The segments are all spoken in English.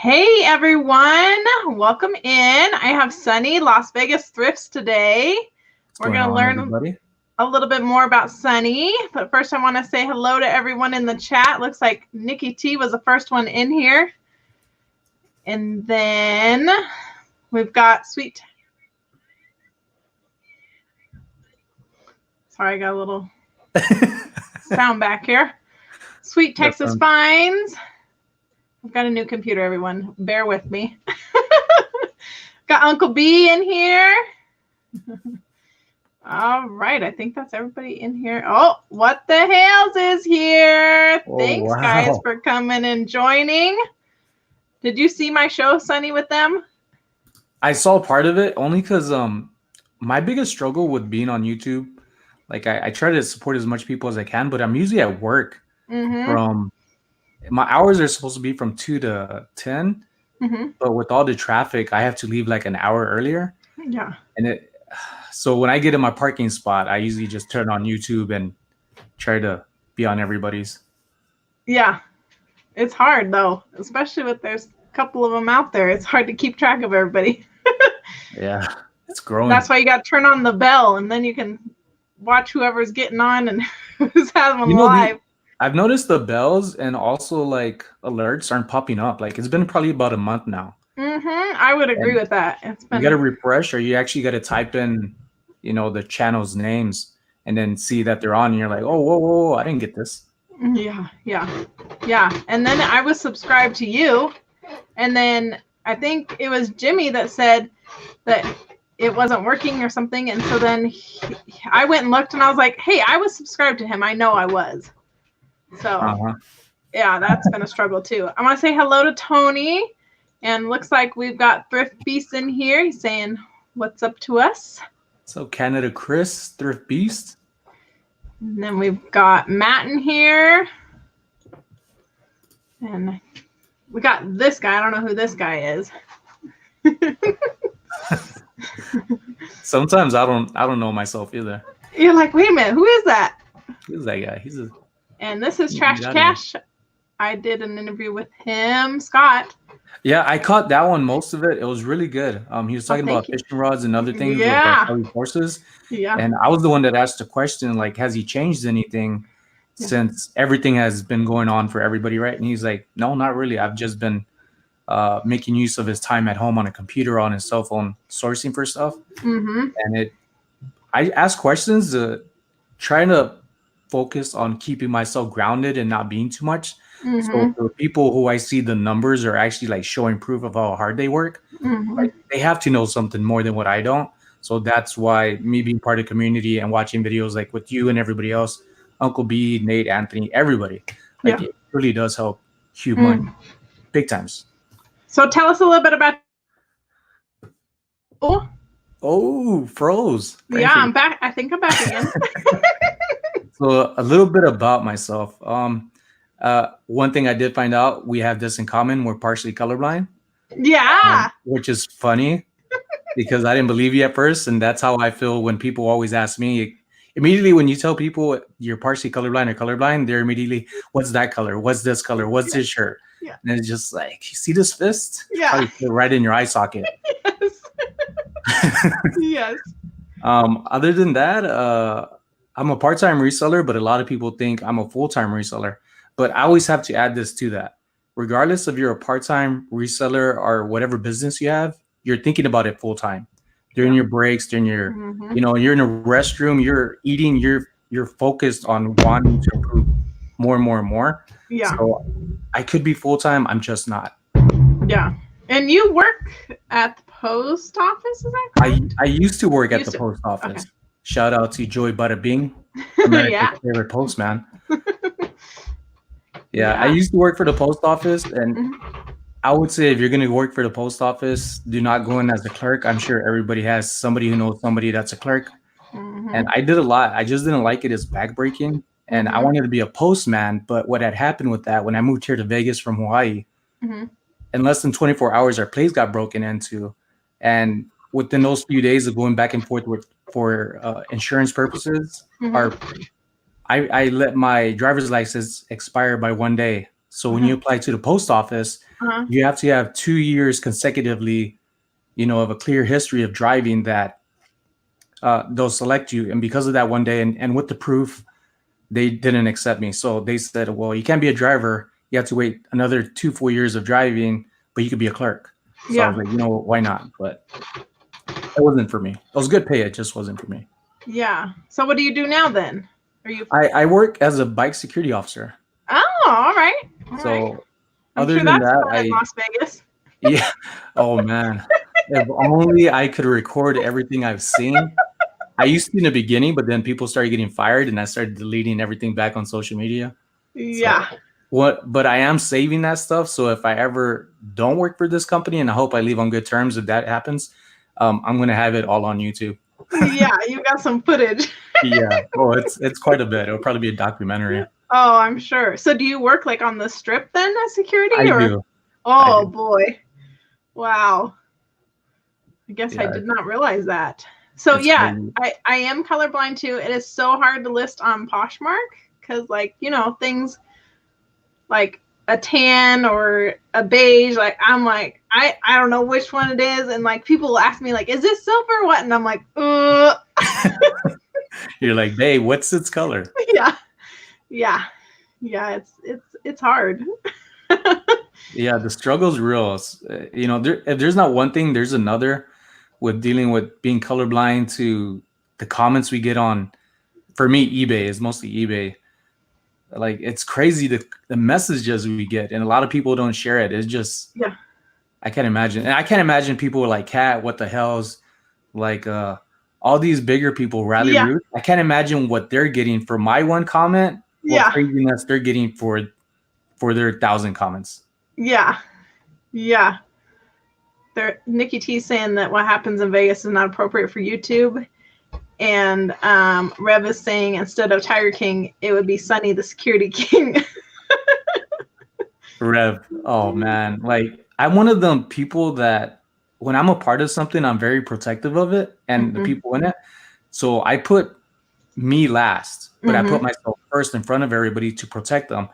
Hey everyone, welcome in. I have Sonny Lasvegasthrifts today. What's We're going going to on, learn everybody? a little bit more about Sonny, but first I want to say hello to everyone in the chat. Looks like Nikki T was the first one in here. And then we've got Sweet. Sorry, I got a little sound back here. Sweet Texas Finds. I've got a new computer, everyone. Bear with me. Got Uncle B in here. All right. I think that's everybody in here. Oh, What the Hales is here. Oh, Thanks, wow. guys, for coming and joining. Did you see my show, Sonny, with them? I saw part of it only because my biggest struggle with being on YouTube, like I try to support as much people as I can, but I'm usually at work from my hours are supposed to be from 2 to 10. But with all the traffic, I have to leave like an hour earlier. Yeah. And so when I get in my parking spot, I usually just turn on YouTube and try to be on everybody's. Yeah. It's hard though, especially with there's a couple of them out there. It's hard to keep track of everybody. Yeah, it's growing. That's why you got to turn on the bell, and then you can watch whoever's getting on and who's having them live. I've noticed the bells and also like alerts aren't popping up. Like it's been probably about a month now. I would agree with that. It's been. You got to refresh, or you actually got to type in, the channel's names and then see that they're on. And you're like, oh, whoa, I didn't get this. Yeah. And then I was subscribed to you, and then I think it was Jimmy that said that it wasn't working or something, and so then I went and looked, and I was like, hey, I was subscribed to him. I know I was. So yeah, that's been a struggle too. I want to say hello to Tony, and looks like we've got Thrift Beast in here. He's saying what's up to us. So Canada Chris, Thrift Beast. And then we've got Matt in here. And we got this guy. I don't know who this guy is. Sometimes I don't know myself either. You're like, wait a minute, who is that? Who's that guy? And this is Trash Cash. I did an interview with him, Scott. Yeah, I caught that one, most of it. It was really good. He was talking about fishing rods and other things with heavy forces. Yeah. And I was the one that asked the question, like, has he changed anything since everything has been going on for everybody, right? And he's like, no, not really. I've just been making use of his time at home on a computer, on his cell phone, sourcing for stuff. And I ask questions trying to focus on keeping myself grounded and not being too much. So for people who I see the numbers are actually like showing proof of how hard they work, like they have to know something more than what I don't. So that's why me being part of the community and watching videos like with you and everybody else, Uncle B, Nate, Anthony, everybody, like it really does help huge money, big times. So tell us a little bit about. Oh, froze. Yeah, I'm back. I think I'm back again. So a little bit about myself. One thing I did find out, we have this in common. We're partially colorblind. Yeah. Which is funny because I didn't believe you at first. And that's how I feel when people always ask me. Immediately when you tell people you're partially colorblind, they're immediately, what's that color? What's this color? What's this shirt? Yeah. And it's just like, you see this fist? Yeah. Probably fit right in your eye socket. Yes. Other than that, I'm a part-time reseller, but a lot of people think I'm a full-time reseller. But I always have to add this to that. Regardless if you're a part-time reseller or whatever business you have, you're thinking about it full-time. During your breaks, during your, you're in a restroom, you're eating, you're focused on wanting to improve more and more and more. Yeah. So I could be full-time, I'm just not. Yeah. And you work at the post office, is that correct? I used to work at the post office. Okay. Shout out to Joy Bada Bing, America's favorite postman. Yeah, I used to work for the post office, and I would say if you're going to work for the post office, do not go in as a clerk. I'm sure everybody has somebody who knows somebody that's a clerk. And I did a lot. I just didn't like it as backbreaking, and I wanted to be a postman. But what had happened with that, when I moved here to Vegas from Hawaii, in less than 24 hours, our place got broken into. And within those few days of going back and forth for insurance purposes, I let my driver's license expire by one day So when you apply to the post office, you have to have 2 years consecutively, of a clear history of driving that they'll select you. And because of that one day, and with the proof, they didn't accept me. So they said, well, you can't be a driver. You have to wait another 2 full years of driving, but you could be a clerk. So I was like, why not? But it wasn't for me. It was good pay. It just wasn't for me. Yeah. So what do you do now then? I work as a bike security officer. Oh, all right. So I'm other sure than that's that, fun in Las Vegas. Yeah. Oh man. If only I could record everything I've seen. I used to in the beginning, but then people started getting fired and I started deleting everything back on social media. Yeah. So, but I am saving that stuff. So if I ever don't work for this company, and I hope I leave on good terms if that happens, I'm gonna have it all on YouTube. Yeah, you got some footage. Yeah. Oh, it's quite a bit. It'll probably be a documentary. Oh, I'm sure. So do you work like on the strip then as security? I do. Oh boy. Wow. I guess I did not realize that. So it's crazy. I am colorblind too. It is so hard to list on Poshmark because things like a tan or a beige, I'm like, I don't know which one it is. And like people will ask me like, is this silver or what? And I'm like, You're like, babe, what's its color? Yeah. It's hard. Yeah, the struggle's real. If there's not one thing, there's another with dealing with being colorblind to the comments we get on. For me, eBay is mostly eBay. Like it's crazy the messages we get, and a lot of people don't share it. It's just I can't imagine, and I can't imagine people like Kat. What the hell's like all these bigger people, Riley Root. I can't imagine what they're getting for my one comment. What craziness they're getting for their 1,000 comments. Yeah. Nikki T saying that what happens in Vegas is not appropriate for YouTube. And Rev is saying instead of Tiger King, it would be Sonny the Security King. Rev, oh man. Like I'm one of them people that when I'm a part of something, I'm very protective of it and the people in it. So I put me last, but I put myself first in front of everybody to protect them.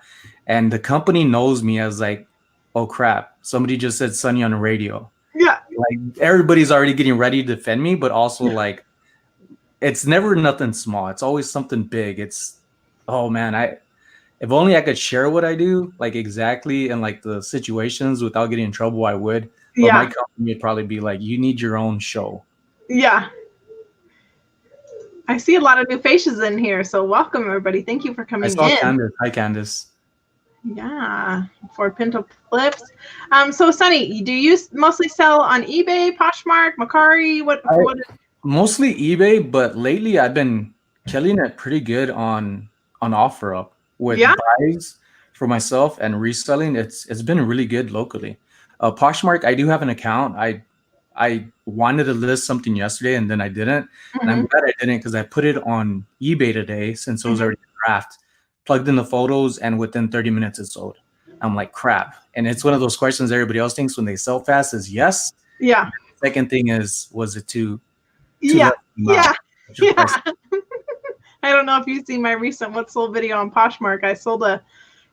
And the company knows me as like, oh crap, somebody just said Sonny on the radio. Yeah. Like everybody's already getting ready to defend me, but also like it's never nothing small. It's always something big. It's oh man, if only I could share what I do, like exactly and like the situations without getting in trouble, I would. But my company would probably be like, you need your own show. Yeah. I see a lot of new faces in here, so welcome everybody. Thank you for coming in. Candace. Hi, Candace. Yeah, for Pinto Flips. So Sonny, do you mostly sell on eBay, Poshmark, Mercari? What? Mostly eBay, but lately I've been killing it pretty good on OfferUp with buys for myself and reselling. It's been really good locally. Poshmark, I do have an account. I wanted to list something yesterday and then I didn't. And I'm glad I didn't because I put it on eBay today since it was already a draft. Plugged in the photos and within 30 minutes it sold. I'm like, crap. And it's one of those questions everybody else thinks when they sell fast is yes. Yeah. Second thing is, was it too yeah. I don't know if you've seen my recent what sold video on Poshmark. I sold a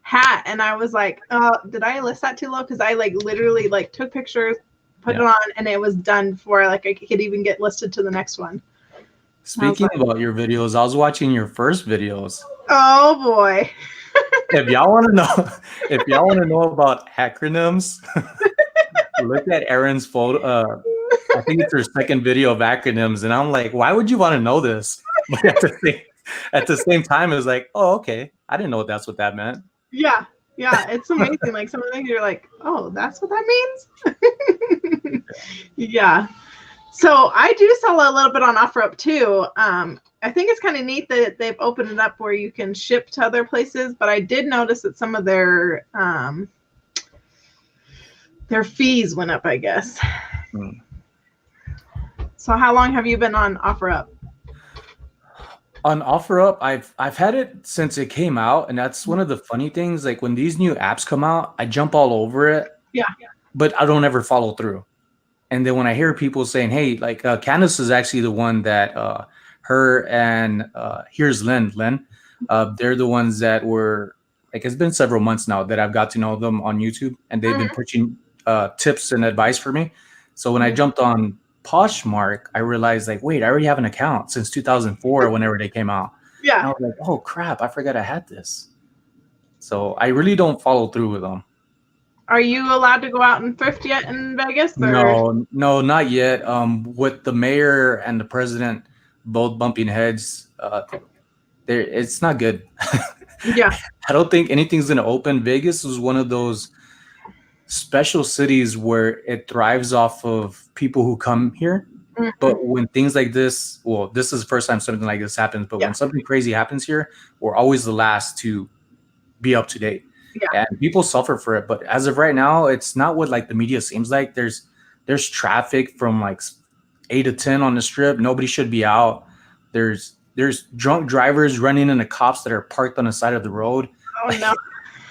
hat and I was like, did I list that too low? Because I like literally like took pictures, put it on, and it was done before like I could even get listed to the next one. Speaking about your videos, I was watching your first videos. Oh boy. If y'all want to know about acronyms, look at Erin's photo. I think it's her second video of acronyms, and I'm like, why would you want to know this? But at the same time, it's like, oh, okay, I didn't know that's what that meant. Yeah, it's amazing. Like some of the things you're like, oh, that's what that means. Yeah. So I do sell a little bit on OfferUp too. I think it's kind of neat that they've opened it up where you can ship to other places, but I did notice that some of their fees went up, I guess. So how long have you been on OfferUp? On OfferUp, I've had it since it came out, and that's one of the funny things. Like when these new apps come out, I jump all over it. Yeah. But I don't ever follow through. And then when I hear people saying, hey, like Candace is actually the one that her and here's Lynn, they're the ones that were like it's been several months now that I've got to know them on YouTube, and they've been pushing tips and advice for me. So when I jumped on Poshmark, I realized like, wait, I already have an account since 2004, whenever they came out. Yeah. And I was like, oh crap, I forgot I had this. So I really don't follow through with them. Are you allowed to go out and thrift yet in Vegas? Or? No, not yet. With the mayor and the president both bumping heads, it's not good. Yeah. I don't think anything's gonna open. Vegas is one of those special cities where it thrives off of people who come here. Mm-hmm. But when things like this, well, this is the first time something like this happens. But when something crazy happens here, we're always the last to be up to date. Yeah. And people suffer for it. But as of right now, it's not what like the media seems like. There's traffic from like 8 to 10 on the strip. Nobody should be out. There's drunk drivers running into cops that are parked on the side of the road. Oh no.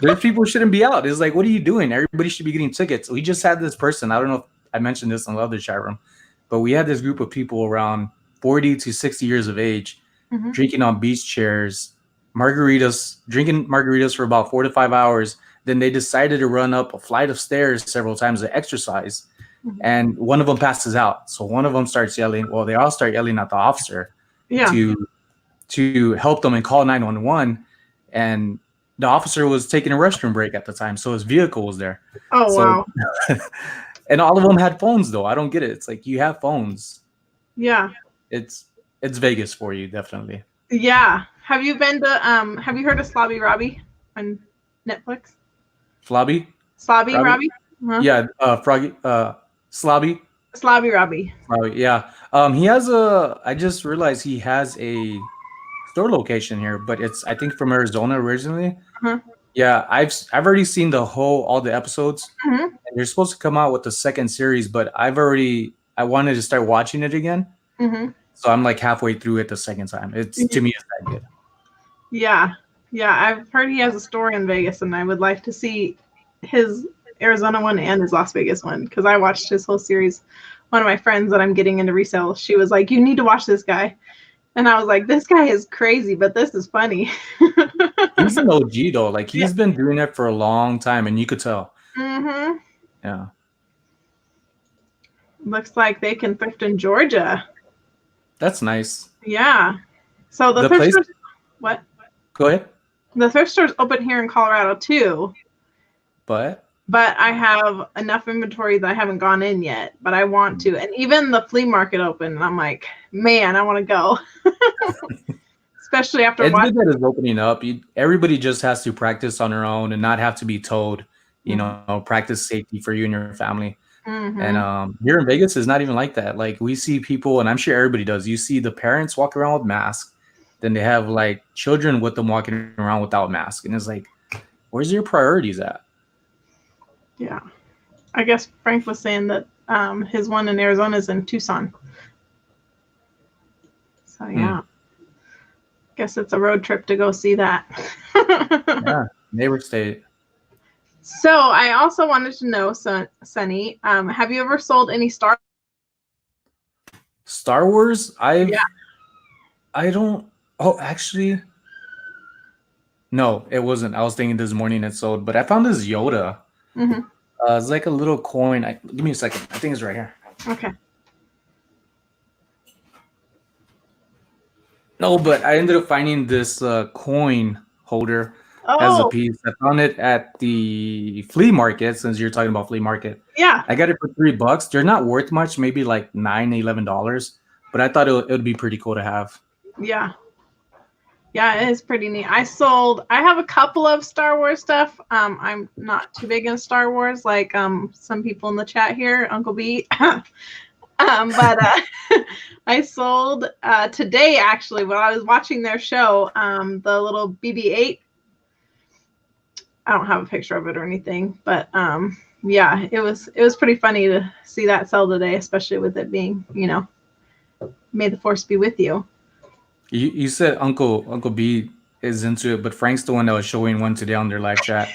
There's people who shouldn't be out. It's like, what are you doing? Everybody should be getting tickets. We just had this person. I don't know if I mentioned this in the other chat room, but we had this group of people around 40 to 60 years of age drinking on beach chairs, drinking margaritas for about 4 to 5 hours. Then they decided to run up a flight of stairs several times to exercise. And one of them passes out. So one of them starts yelling. Well, they all start yelling at the officer to help them and call 911. And the officer was taking a restroom break at the time. So his vehicle was there. Oh, wow. And all of them had phones, though. I don't get it. It's like, you have phones. Yeah. It's Vegas for you, definitely. Yeah. Have you been to, have you heard of Slobby Robbie on Netflix? Flobby? Slobby Robbie? Yeah. Froggy. Slobby? Slobby Robbie. Yeah. He has I just realized he has a store location here, but it's, I think, from Arizona originally. Yeah, I've already seen all the episodes. And they're supposed to come out with the second series, but I wanted to start watching it again. So I'm like halfway through it the second time. To me, it's that good. Yeah. I've heard he has a store in Vegas, and I would like to see his Arizona one and his Las Vegas one, because I watched his whole series. One of my friends that I'm getting into resale, she was like, you need to watch this guy. And I was like, this guy is crazy, but this is funny. He's an OG, though. Like, he's been doing it for a long time, and you could tell. Yeah. Looks like they can thrift in Georgia. That's nice. Yeah. So the thrift stores, what? Go ahead. The thrift store's open here in Colorado, too. But I have enough inventory that I haven't gone in yet, but I want to. And even the flea market open, and I'm like, man, I want to go. Especially after watching. It's good that it's opening up. Everybody just has to practice on their own and not have to be told, practice safety for you and your family. And here in Vegas, it's not even like that. Like, we see people, and I'm sure everybody does. You see the parents walk around with masks, then they have like children with them walking around without masks, and it's like, where's your priorities at? Yeah, I guess Frank was saying that his one in Arizona is in Tucson. So yeah, guess it's a road trip to go see that. Yeah, neighbor state. So I also wanted to know, Sonny, have you ever sold any Star Wars? I don't. Oh, actually, no, it wasn't. I was thinking this morning it sold, but I found this Yoda. It's like a little coin. Give me a second. I think it's right here. Okay. No, but I ended up finding this coin holder as a piece. I found it at the flea market, since you're talking about flea market. Yeah. I got it for $3. They're not worth much, maybe like $9, $11, but I thought it would be pretty cool to have. Yeah. Yeah, it is pretty neat. I have a couple of Star Wars stuff. I'm not too big in Star Wars, like some people in the chat here, Uncle B. But I sold today, actually, while I was watching their show, the little BB-8. I don't have a picture of it or anything, but yeah, it was pretty funny to see that sell today, especially with it being, may the force be with you. You said Uncle B is into it, but Frank's the one that was showing one today on their live chat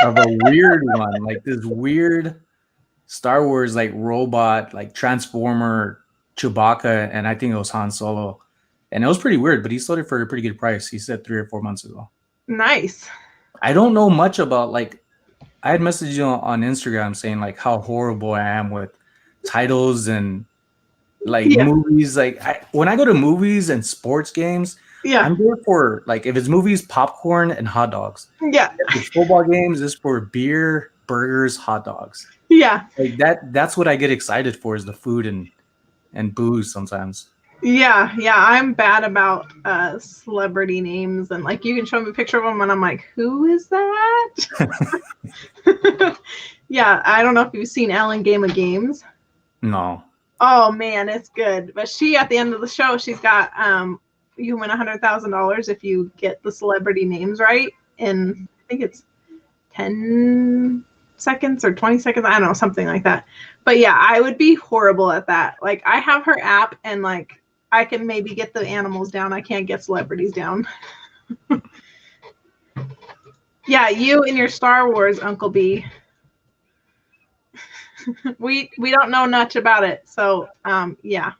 of a weird one, like this weird Star Wars like robot, like Transformer Chewbacca, and I think it was Han Solo, and it was pretty weird. But he sold it for a pretty good price. He said 3 or 4 months ago. Nice. I don't know much about like I had messaged you on Instagram saying like how horrible I am with titles and like Yeah. movies. Like when I go to movies and sports games, Yeah. I'm there for like if it's movies, popcorn and hot dogs. Yeah. If it's football games, it's for beer, burgers, hot dogs. Yeah. Like that's what I get excited for is the food and booze sometimes. Yeah, yeah, I'm bad about celebrity names, and like you can show me a picture of them and I'm like, who is that? Yeah, I don't know if you've seen Ellen Game of Games. No. Oh man, it's good. But she at the end of the show, she's got you win $100,000 if you get the celebrity names right in I think it's 10 seconds or 20 seconds, I don't know, something like that. But yeah, I would be horrible at that. Like I have her app and like I can maybe get the animals down. I can't get celebrities down. Yeah, you and your Star Wars, Uncle B. we don't know much about it. So yeah.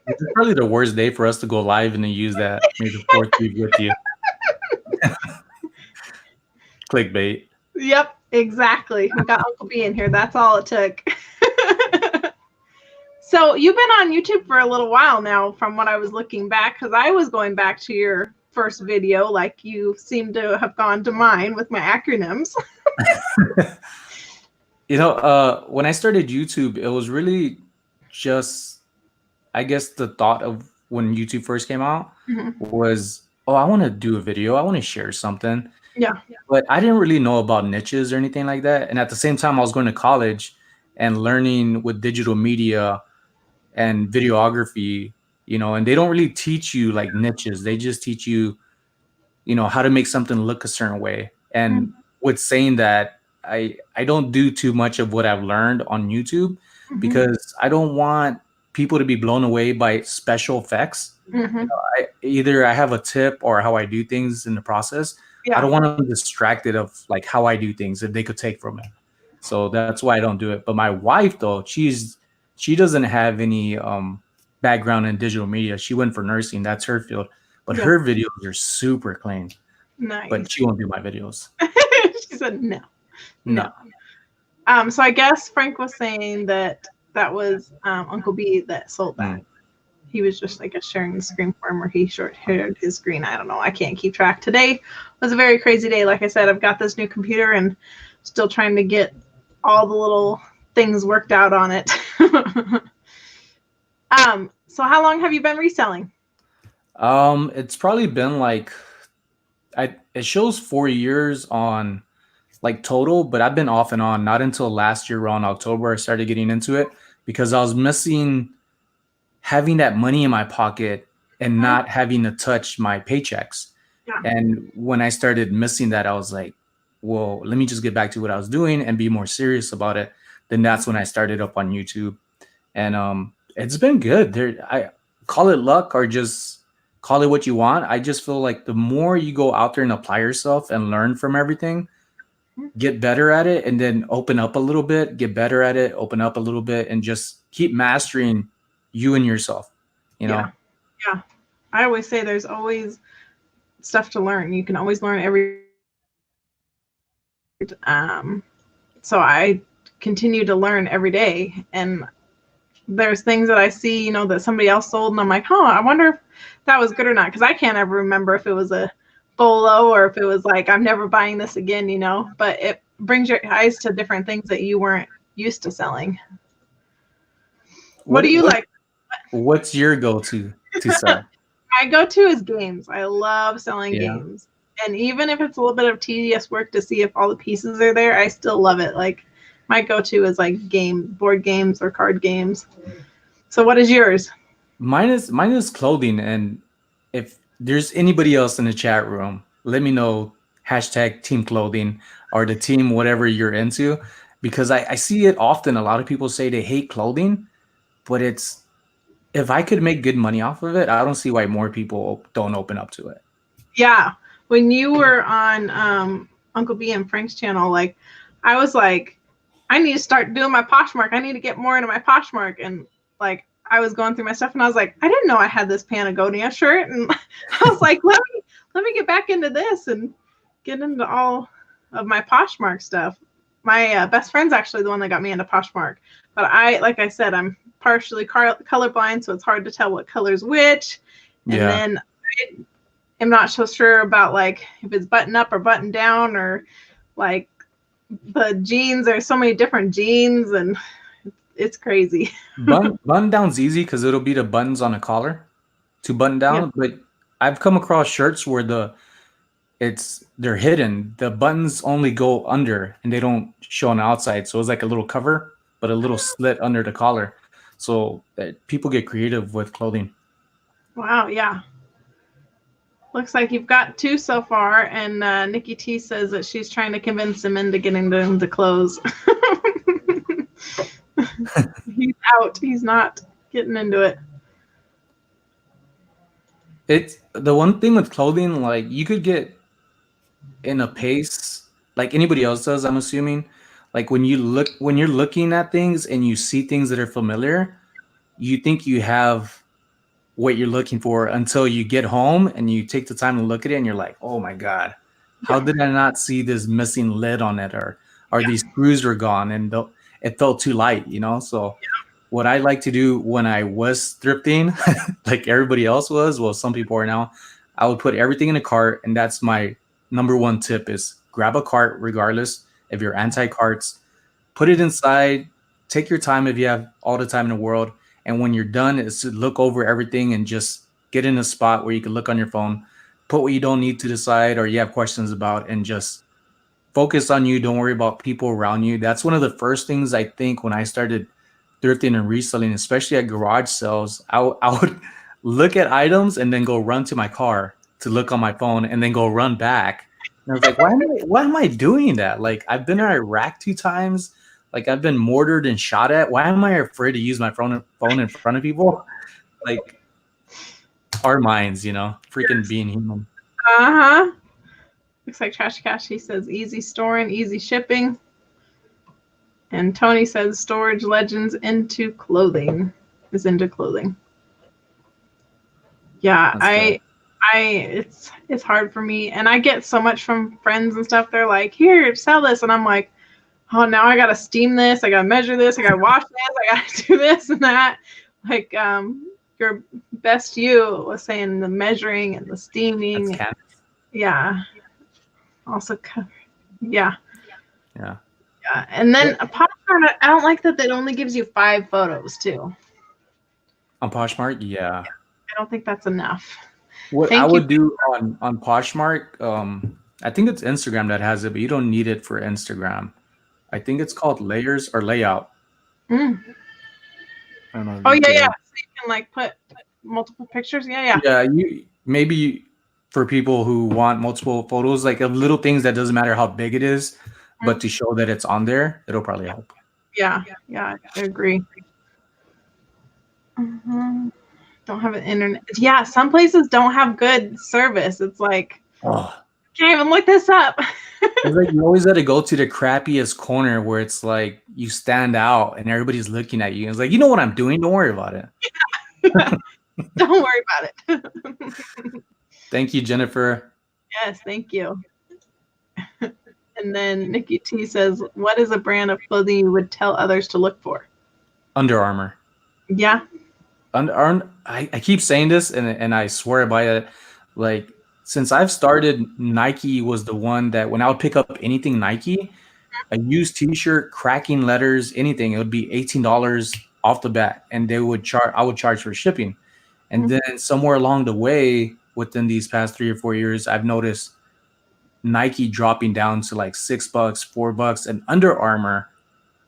It's probably the worst day for us to go live and then use that. Maybe the fourth week with you. Clickbait. Yep, exactly. We got Uncle B in here. That's all it took. So you've been on YouTube for a little while now from what I was looking back, because I was going back to your first video like you seem to have gone to mine with my acronyms. You know, when I started YouTube, it was really just, I guess the thought of when YouTube first came out was, oh, I want to do a video. I want to share something. Yeah. But I didn't really know about niches or anything like that. And at the same time, I was going to college and learning with digital media and videography, you know, and they don't really teach you like niches. They just teach you, you know, how to make something look a certain way. And with saying that, I don't do too much of what I've learned on YouTube because I don't want people to be blown away by special effects. You know, either I have a tip or how I do things in the process. Yeah. I don't want them distracted of like how I do things if they could take from it. So that's why I don't do it. But my wife though, she doesn't have any background in digital media. She went for nursing. That's her field. But her videos are super clean. Nice. But she won't do my videos. She said no. No. So I guess Frank was saying that was Uncle B that sold that. He was just, I guess, sharing the screen for him, or he short-haired his screen. I don't know. I can't keep track. Today was a very crazy day. Like I said, I've got this new computer and still trying to get all the little things worked out on it. So how long have you been reselling? It's probably been like it shows 4 years on like total, but I've been off and on. Not until last year around October I started getting into it because I was missing having that money in my pocket and not having to touch my paychecks. Yeah. And when I started missing that, I was like, well, let me just get back to what I was doing and be more serious about it. Then that's when I started up on YouTube. And it's been good. I call it luck or just call it what you want. I just feel like the more you go out there and apply yourself and learn from everything, get better at it, and then open up a little bit, get better at it, open up a little bit, and just keep mastering you and yourself, you know? Yeah. I always say there's always stuff to learn. You can always learn every so I continue to learn every day, and there's things that I see, you know, that somebody else sold, and I'm like, I wonder if that was good or not, because I can't ever remember if it was a bolo or if it was like, I'm never buying this again, you know, but it brings your eyes to different things that you weren't used to selling. What do you like? What's your go-to to sell? My go-to is games. I love selling games. And even if it's a little bit of tedious work to see if all the pieces are there, I still love it. Like my go-to is like board games or card games. So what is yours? Mine is clothing. And if there's anybody else in the chat room, let me know, #team clothing or the team, whatever you're into, because I see it often. A lot of people say they hate clothing, but if I could make good money off of it, I don't see why more people don't open up to it. Yeah. When you were on Uncle B and Frank's channel, like I was like, I need to start doing my Poshmark. I need to get more into my Poshmark. And like I was going through my stuff and I was like, I didn't know I had this Patagonia shirt. And I was like, let me get back into this. And get into all of my Poshmark stuff. My best friend's actually the one that got me into Poshmark. But like I said, I'm partially colorblind, so it's hard to tell what color's which. And then I'm not so sure about like if it's button up or button down, or like the jeans. There's so many different jeans, and it's crazy. Button down's easy because it'll be the buttons on the collar to button down. But I've come across shirts where they're hidden. The buttons only go under and they don't show on the outside. So it's like a little cover, but a little slit under the collar. So people get creative with clothing. Wow, yeah. Looks like you've got 2 so far, and Nikki T says that she's trying to convince him into getting into clothes. He's out. He's not getting into it. It's the one thing with clothing, like you could get in a pace like anybody else does, I'm assuming. Like when you're looking at things and you see things that are familiar, you think you have what you're looking for until you get home and you take the time to look at it and you're like, oh my God, how did I not see this missing lid on it, or these screws were gone and it felt too light, So what I like to do when I was thrifting, like everybody else was, well, some people are now, I would put everything in a cart, and that's my number one tip is grab a cart regardless if you're anti-carts, put it inside, take your time if you have all the time in the world. And when you're done, is to look over everything and just get in a spot where you can look on your phone, put what you don't need to decide or you have questions about, and just focus on you. Don't worry about people around you. That's one of the first things I think when I started thrifting and reselling, especially at garage sales, I would look at items and then go run to my car to look on my phone and then go run back. And I was like, why am I doing that? Like, I've been to Iraq 2 times. Like, I've been mortared and shot at. Why am I afraid to use my phone in front of people? Like, our minds, freaking being human. Uh-huh. Looks like Trash Cash, he says easy storing, easy shipping. And Tony says Storage Legends is into clothing. Yeah, it's hard for me. And I get so much from friends and stuff. They're like, here, sell this. And I'm like, oh, now I got to steam this. I got to measure this. I got to wash this. I got to do this and that. Like, your best you was saying the measuring and the steaming. Yeah. Also, yeah. And then a Poshmark, I don't like that it only gives you 5 photos too. On Poshmark, yeah. I don't think that's enough. What I would do on Poshmark, I think it's Instagram that has it, but you don't need it for Instagram. I think it's called layers or layout. I don't know. Oh yeah. So you can like put multiple pictures. Yeah. Yeah, maybe for people who want multiple photos, like of little things that doesn't matter how big it is, but to show that it's on there, it'll probably help. Yeah, I agree. Don't have an internet. Yeah, some places don't have good service. It's like, can't even look this up. It's like you always got to go to the crappiest corner where it's like you stand out and everybody's looking at you. It's like, you know what I'm doing? Don't worry about it. Don't worry about it. Thank you, Jennifer. Yes, thank you. And then Nikki T says, what is a brand of clothing you would tell others to look for? Under Armour. Yeah. I keep saying this and I swear by it. Like, since I've started, Nike was the one that when I would pick up anything Nike, a used t-shirt, cracking letters, anything, it would be $18 off the bat. And I would charge for shipping. And then somewhere along the way, within these past 3 or 4 years, I've noticed Nike dropping down to like $6, $4, and Under Armour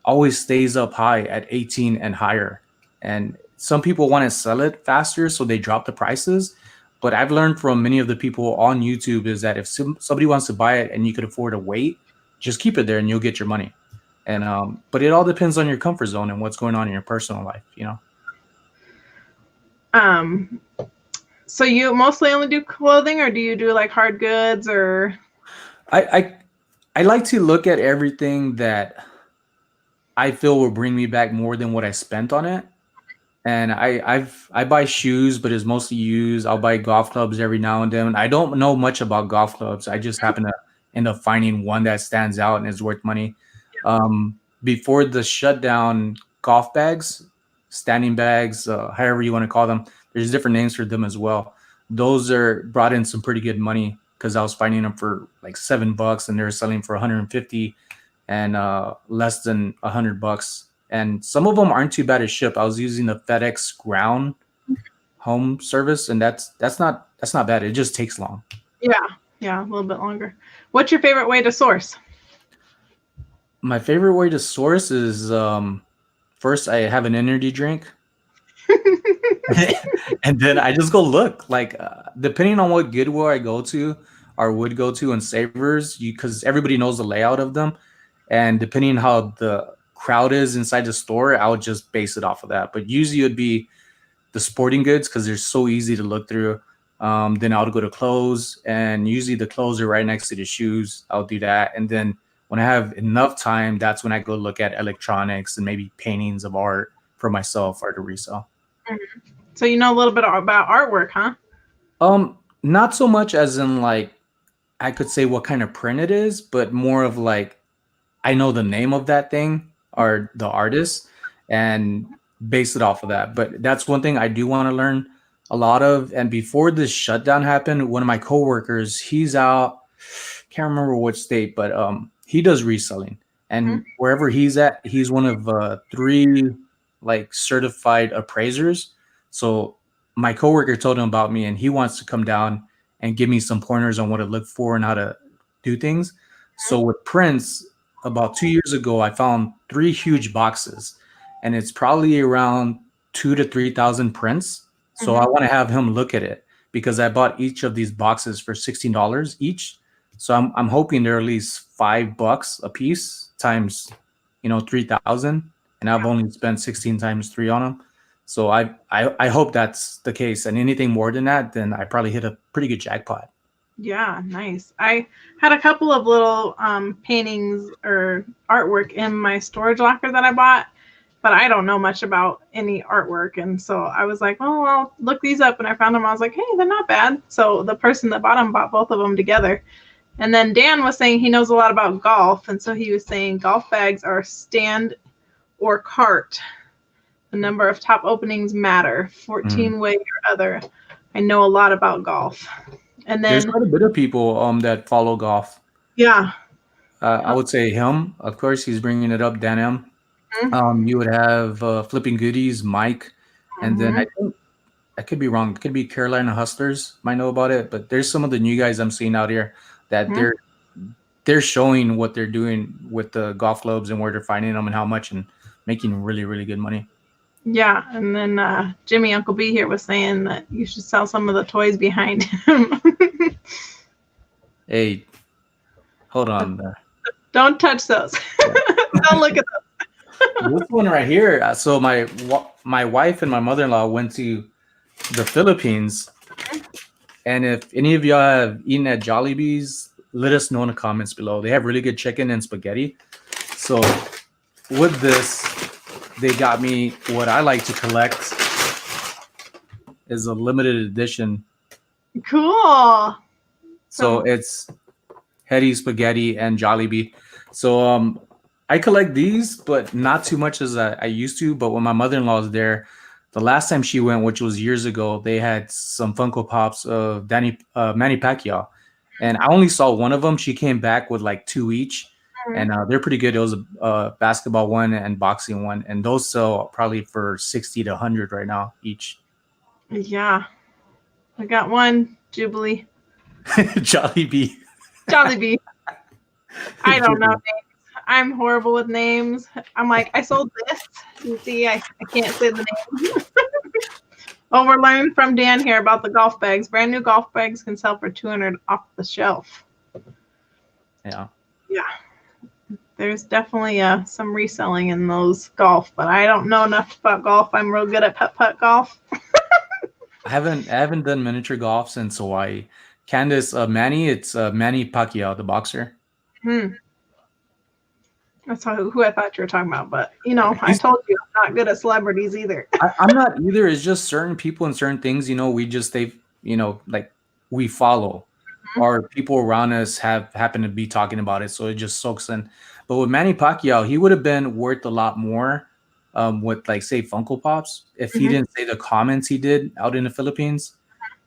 always stays up high at 18 and higher. And some people want to sell it faster, so they drop the prices. But I've learned from many of the people on YouTube is that if somebody wants to buy it and you could afford to wait, just keep it there and you'll get your money. And but it all depends on your comfort zone and what's going on in your personal life, So you mostly only do clothing, or do you do like hard goods or? I like to look at everything that I feel will bring me back more than what I spent on it. And I buy shoes, but it's mostly used. I'll buy golf clubs every now and then. I don't know much about golf clubs. I just happen to end up finding one that stands out and is worth money. Before the shutdown, golf bags, standing bags, however you want to call them, there's different names for them as well. Those are brought in some pretty good money because I was finding them for like $7 and they're selling for 150 and less than $100. And some of them aren't too bad to ship. I was using the FedEx ground home service, and that's not bad. It just takes long. Yeah, a little bit longer. What's your favorite way to source? My favorite way to source is first I have an energy drink. And then I just go look, like depending on what Goodwill I go to or would go to and Savers, because everybody knows the layout of them, and depending on how the crowd is inside the store, I would just base it off of that. But usually it would be the sporting goods because they're so easy to look through. Then I would go to clothes, and usually the clothes are right next to the shoes. I'll do that, and then when I have enough time, that's when I go look at electronics and maybe paintings of art for myself or to resell. So you know a little bit about artwork, huh? Not so much as in like I could say what kind of print it is, but more of like I know the name of that thing or the artist and base it off of that. But that's one thing I do want to learn a lot of. And before this shutdown happened, one of my coworkers, he's out, can't remember which state, but he does reselling. And wherever he's at, he's one of 3 like certified appraisers. So my coworker told him about me, and he wants to come down and give me some pointers on what to look for and how to do things. So with prints, about 2 years ago, I found 3 huge boxes, and it's probably around 2,000 to 3,000 prints. So I want to have him look at it because I bought each of these boxes for $16 each. So I'm hoping they're at least $5 a piece times, 3,000, and I've only spent 16 times 3 on them. So I hope that's the case. And anything more than that, then I probably hit a pretty good jackpot. Yeah, nice. I had a couple of little paintings or artwork in my storage locker that I bought, but I don't know much about any artwork. And so I was like, well, I'll look these up. And I found them. I was like, hey, they're not bad. So the person that bought them bought both of them together. And then Dan was saying he knows a lot about golf. And so he was saying golf bags are stand or cart. The number of top openings matter. 14 way or other. I know a lot about golf. And then there's quite a bit of people that follow golf. Yeah. I would say him. Of course, he's bringing it up, Dan M. You would have Flipping Goodies, Mike. And then I think, I could be wrong. It could be Carolina Hustlers might know about it. But there's some of the new guys I'm seeing out here that they're showing what they're doing with the golf clubs and where they're finding them and how much, and making really, really good money. Yeah, and then Jimmy Uncle B here was saying that you should sell some of the toys behind him. Hey, hold on. Don't touch those. Don't look at those. This one right here. So my wife and my mother-in-law went to the Philippines, and if any of y'all have eaten at Jollibee's, let us know in the comments below. They have really good chicken and spaghetti. So with this, they got me what I like to collect is a limited edition. Cool. So it's Hetty Spaghetti and Jollibee. So I collect these, but not too much as I used to. But when my mother-in-law was there, the last time she went, which was years ago, they had some Funko Pops of Manny Pacquiao. And I only saw one of them. She came back with like 2 each. And they're pretty good. It was a basketball one and boxing one, and those sell probably for 60 to 100 right now each. Yeah, I got one Jubilee. Jollibee. Jollibee. I don't know names. I'm horrible with names. I'm like, I sold this. You see, I can't say the name. Oh, we're learning from Dan here about the golf bags. Brand new golf bags can sell for $200 off the shelf. Yeah. Yeah. There's definitely some reselling in those golf, but I don't know enough about golf. I'm real good at putt golf. I haven't done miniature golf since Hawaii. Candace, Manny, it's Manny Pacquiao, the boxer. That's who I thought you were talking about, but I told you I'm not good at celebrities either. I'm not either. It's just certain people and certain things, we just like we follow. or people around us have happened to be talking about it, so it just soaks in. But with Manny Pacquiao, he would have been worth a lot more with like say Funko Pops if he didn't say the comments he did out in the Philippines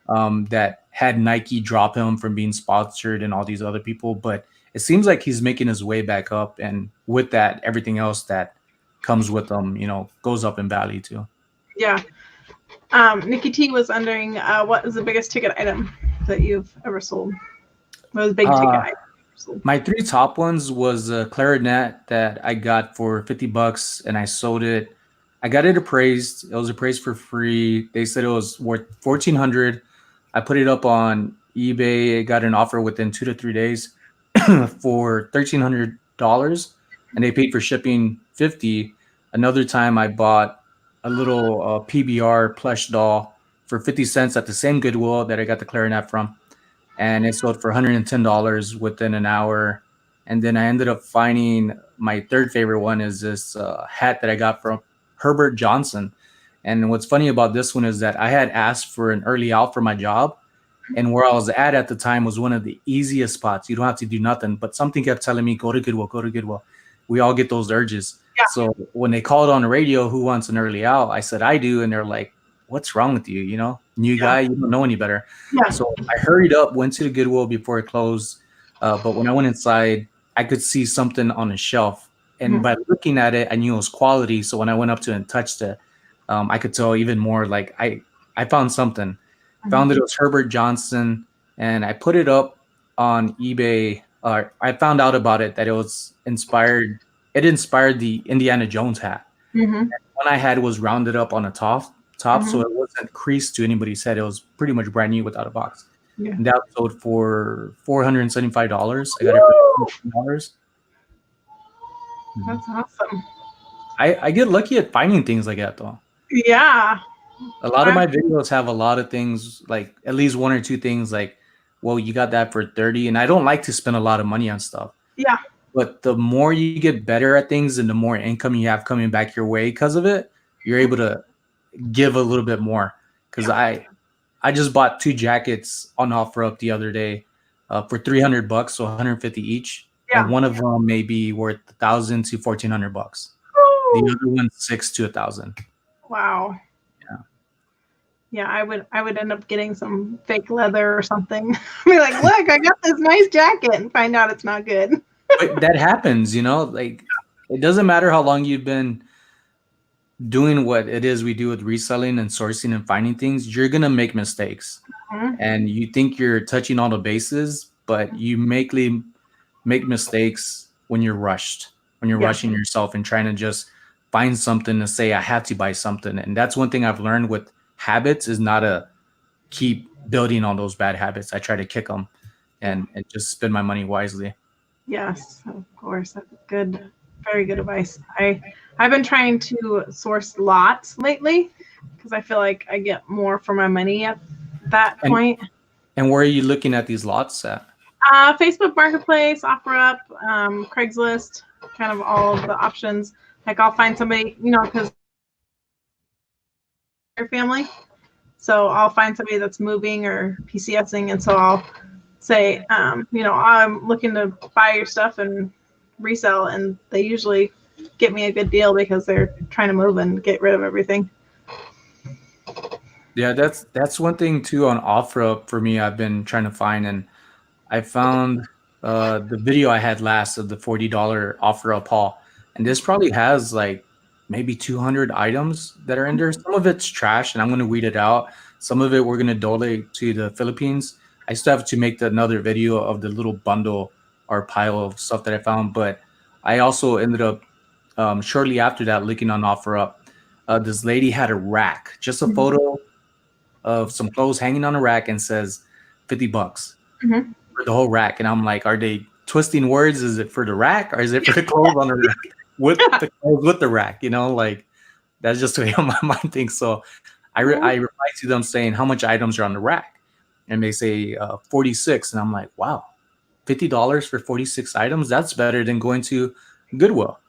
that had Nike drop him from being sponsored and all these other people. But it seems like he's making his way back up, and with that, everything else that comes with him, goes up in value too. Yeah. Nikki T was wondering what is the biggest ticket item that you've ever sold? What was a big ticket item? My 3 top ones was a clarinet that I got for $50 and I sold it. I got it appraised. It was appraised for free. They said it was worth $1,400. I put it up on eBay. I got an offer within 2 to 3 days for $1,300, and they paid for shipping $50. Another time I bought a little PBR plush doll for 50 cents at the same Goodwill that I got the clarinet from, and it sold for $110 within an hour. And then I ended up finding my third favorite one is this hat that I got from Herbert Johnson. And what's funny about this one is that I had asked for an early out for my job, and where I was at the time was one of the easiest spots. You don't have to do nothing, but something kept telling me, go to Goodwill, go to Goodwill. We all get those urges. Yeah. So when they called on the radio, who wants an early out? I said, I do. And they're like, what's wrong with you? New guy, you don't know any better. Yeah. So I hurried up, went to the Goodwill before it closed. But when I went inside, I could see something on a shelf. And by looking at it, I knew it was quality. So when I went up to it and touched it, I could tell even more. Like I found something. Found that it was Herbert Johnson, and I put it up on eBay. I found out about it that it was inspired. It inspired the Indiana Jones hat. And the one I had was rounded up on the top, so it wasn't creased to anybody's head. It was pretty much brand new without a box. Yeah. And that sold for $475. I got it for $50. That's awesome. I get lucky at finding things like that, though. Yeah. A lot of my videos have a lot of things, like at least 1 or 2 things like, well, you got that for 30. And I don't like to spend a lot of money on stuff. Yeah. But the more you get better at things and the more income you have coming back your way because of it, you're able to give a little bit more. Because I just bought 2 jackets on OfferUp the other day for $300, so $150 each. Yeah. And one of them may be worth $1,000 to $1,400. The other one's $600 to $1,000. Wow. Yeah, I would end up getting some fake leather or something. Be like, look, I got this nice jacket, and find out it's not good. But that happens, like it doesn't matter how long you've been doing what it is we do with reselling and sourcing and finding things. You're gonna make mistakes, and you think you're touching all the bases, but you make mistakes when you're rushed, when you're rushing yourself and trying to just find something to say I have to buy something. And that's one thing I've learned with habits is not to keep building on those bad habits. I try to kick them and just spend my money wisely. Yes, of course. That's good. Very good advice. I've been trying to source lots lately because I feel like I get more for my money at that point. And where are you looking at these lots at? Facebook Marketplace, OfferUp, Craigslist, kind of all of the options. Like I'll find somebody, because your family. So I'll find somebody that's moving or PCSing, and so I'll say, I'm looking to buy your stuff and resell, and they usually get me a good deal because they're trying to move and get rid of everything. Yeah, that's one thing too on OfferUp for me. I've been trying to find, and I found the video I had last of the $40 OfferUp haul, and this probably has like maybe 200 items that are in there. Some of it's trash, and I'm going to weed it out. Some of it we're going to donate to the Philippines. I still have to make another video of the little bundle or pile of stuff that I found, but I also ended up shortly after that looking on OfferUp. This lady had a rack, just a photo of some clothes hanging on a rack, and says $50 for the whole rack. And I'm like, are they twisting words? Is it for the rack or is it for the clothes on the rack? With the rack, like that's just the way my mind thinks. So I reply to them saying how much items are on the rack, and they say 46, and I'm like, wow, $50 for 46 items? That's better than going to Goodwill.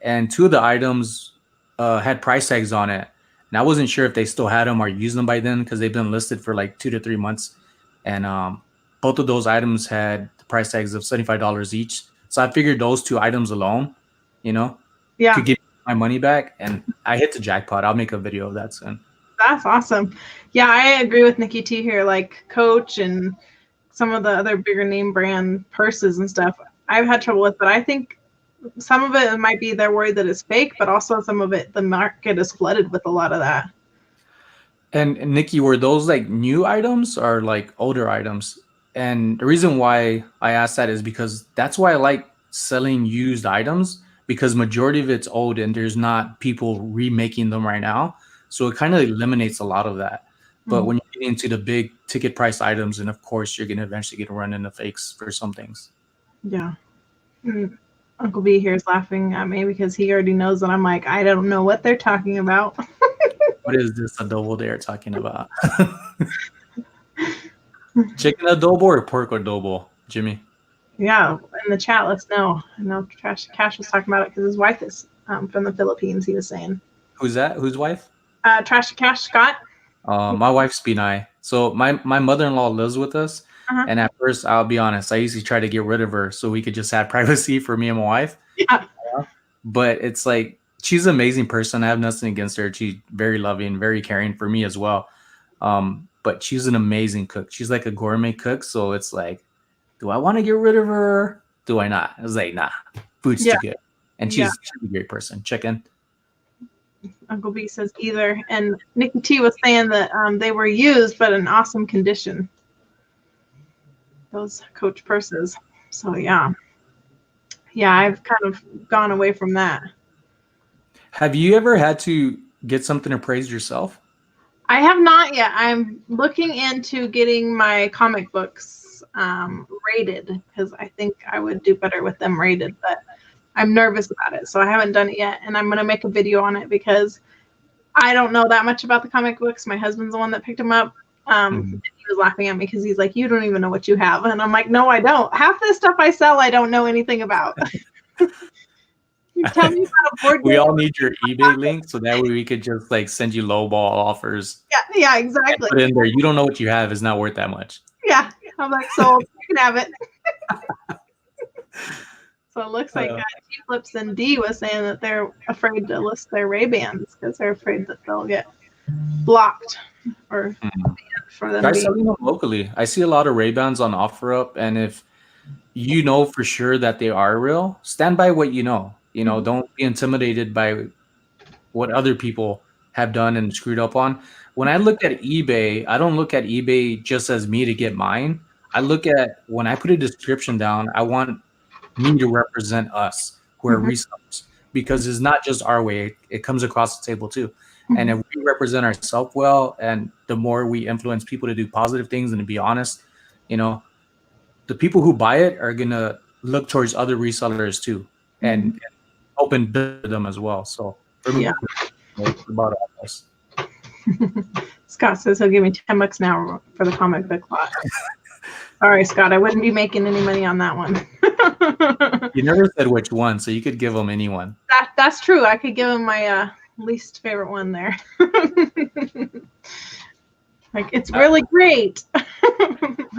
And 2 of the items had price tags on it, and I wasn't sure if they still had them or used them by then because they've been listed for like 2 to 3 months. And both of those items had the price tags of $75 each. So I figured those 2 items alone, Yeah, could get my money back, and I hit the jackpot. I'll make a video of that soon. that's awesome. Yeah, I agree with Nikki T here. Like Coach and some of the other bigger name brand purses and stuff, I've had trouble with, but I think some of it might be they're worried that it's fake, but also some of it, the market is flooded with a lot of that. And Nikki, were those like new items or like older items? And the reason why I asked that is because that's why I like selling used items, because majority of it's old and there's not people remaking them right now. So it kind of eliminates a lot of that. But when you get into the big ticket price items, and of course you're going to eventually get run into fakes for some things. Yeah. Uncle B here is laughing at me because he already knows that I'm like, I don't know what they're talking about. What is this adobo they're talking about? Chicken adobo or pork adobo, Jimmy? Yeah, in the chat, let's know. I know Cash was talking about it because his wife is from the Philippines, he was saying. Who's that? Whose wife? Trash Cash Scott. My wife's Binai. So my mother-in-law lives with us. And at first, I'll be honest, I used to try to get rid of her so we could just have privacy for me and my wife. Yeah. But it's like, she's an amazing person. I have nothing against her. She's very loving, very caring for me as well. But she's an amazing cook. She's like a gourmet cook. So it's like, do I want to get rid of her? Do I not? I was like, nah, food's too good. And she's a great person. Chicken. Uncle B says either. And Nikki T was saying that they were used, but in awesome condition. Those Coach purses. So yeah, I've kind of gone away from that. Have you ever had to get something appraised yourself? I have not yet. I'm looking into getting my comic books rated because I think I would do better with them rated, but I'm nervous about it, so I haven't done it yet. And I'm going to make a video on it because I don't know that much about the comic books. My husband's the one that picked them up. He was laughing at me because he's like, you don't even know what you have. And I'm like, no, I don't. Half the stuff I sell, I don't know anything about. You tell me about a board game. We all need your eBay link so that way we could just like send you lowball offers. Yeah, exactly. Put in there, you don't know what you have is not worth that much. Yeah. I'm like, so you can have it. So it looks like T-Flips and D was saying that they're afraid to list their Ray-Bans because they're afraid that they'll get blocked or for them. Try selling them locally. I see a lot of Ray-Bans on OfferUp, and if you know for sure that they are real, stand by what you know. Don't be intimidated by what other people have done and screwed up on. When I look at eBay, I don't look at eBay just as me to get mine. I look at when I put a description down, I want me to represent us who are resellers, because it's not just our way. It comes across the table too. And if we represent ourselves well, and the more we influence people to do positive things and to be honest, the people who buy it are going to look towards other resellers too and open them as well. So for me, it's about all this. Scott says he'll give me $10 now for the comic book lot. Sorry, Scott, I wouldn't be making any money on that one. You never said which one, so you could give them anyone. That's true. I could give him my least favorite one there. Like, it's really great. I